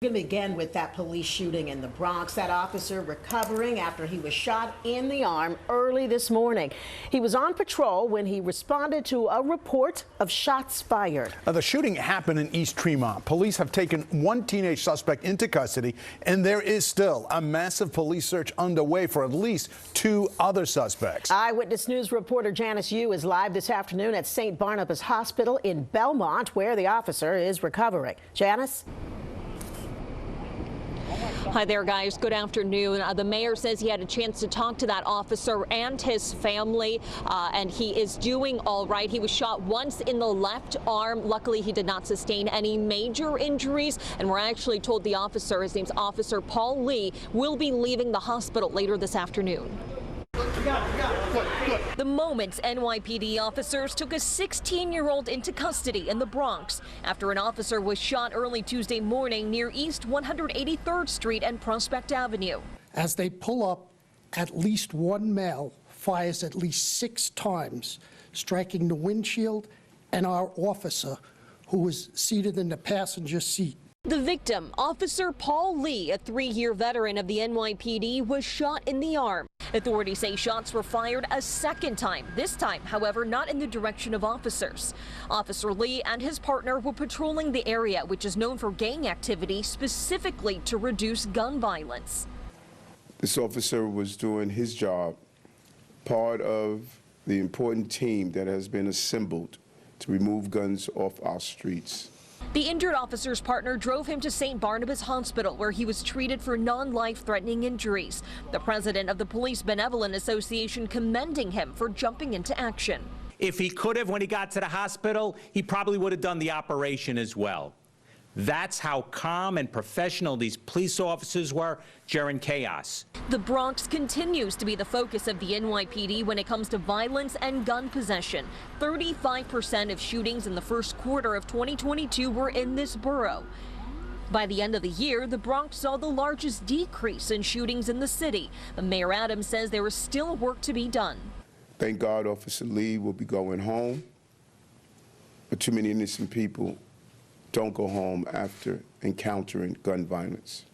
We're going to begin with that police shooting in the Bronx. That officer recovering after he was shot in the arm early this morning. He was on patrol when he responded to a report of shots fired. The shooting happened in East Tremont. Police have taken one teenage suspect into custody, and there is still a massive police search underway for at least 2 other suspects. Eyewitness News reporter Janice Yu is live this afternoon at St. Barnabas Hospital in Belmont, where the officer is recovering. Janice? Hi there, guys. Good afternoon. The mayor says he had a chance to talk to that officer and his family, and he is doing all right. He was shot once in the left arm. Luckily, he did not sustain any major injuries, and we're actually told the officer, his name's Officer Paul Lee, will be leaving the hospital later this afternoon. The moment NYPD officers took a 16-year-old into custody in the Bronx after an officer was shot early Tuesday morning near East 183rd Street and Prospect Avenue. As they pull up, at least one male fires at least 6 times, striking the windshield and our officer, who was seated in the passenger seat. The victim, Officer Paul Lee, a 3-year veteran of the NYPD, was shot in the arm. Authorities say shots were fired a second time, this time, however, not in the direction of officers. Officer Lee and his partner were patrolling the area, which is known for gang activity, specifically to reduce gun violence. This officer was doing his job, part of the important team that has been assembled to remove guns off our streets. The injured officer's partner drove him to St. Barnabas Hospital, where he was treated for non-life-threatening injuries. The president of the Police Benevolent Association commending him for jumping into action. If he could have, when he got to the hospital, he probably would have done the operation as well. That's how calm and professional these police officers were during chaos. The Bronx continues to be the focus of the NYPD when it comes to violence and gun possession. 35% of shootings in the first quarter of 2022 were in this borough. By the end of the year, the Bronx saw the largest decrease in shootings in the city. Mayor Adams says there is still work to be done. Thank God Officer Lee will be going home, but too many innocent people don't go home after encountering gun violence.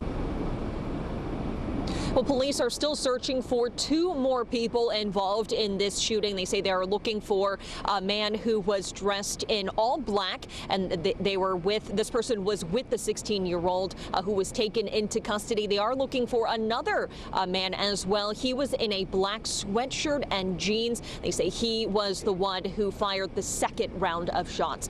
Well, police are still searching for 2 more people involved in this shooting. They say they are looking for a man who was dressed in all black, and this person was with the 16-year-old who was taken into custody. They are looking for another man as well. He was in a black sweatshirt and jeans. They say he was the one who fired the second round of shots.